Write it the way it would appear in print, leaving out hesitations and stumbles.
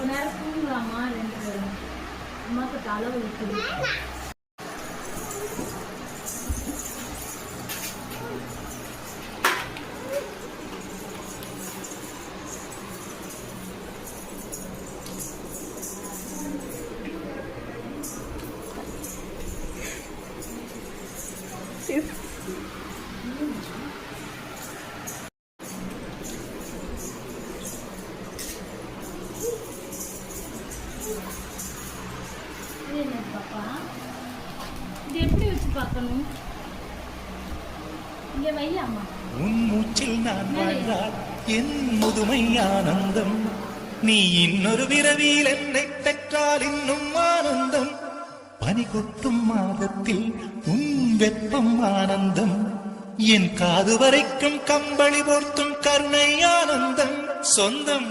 நேரம் தூங்கலாமா? 2 பேரும். அம்மாவுக்கு தலை வலிக்குது. பாப்பா இது எப்படி வச்சு பார்க்கணும்? இங்க வையாமா. உன் மூச்சில் நான் வாழ்ந்தால் என் முதுமை ஆனந்தம். நீ இன்னொரு விரவியில் என்னை பெற்றால் இன்னும் ஆனந்தம். பனி கொட்டும் மாதத்தில் உன் வெப்பம் ஆனந்தம். என் காது வரைக்கும் கம்பளி போர்த்தும் கருணை ஆனந்தம். சொந்தம்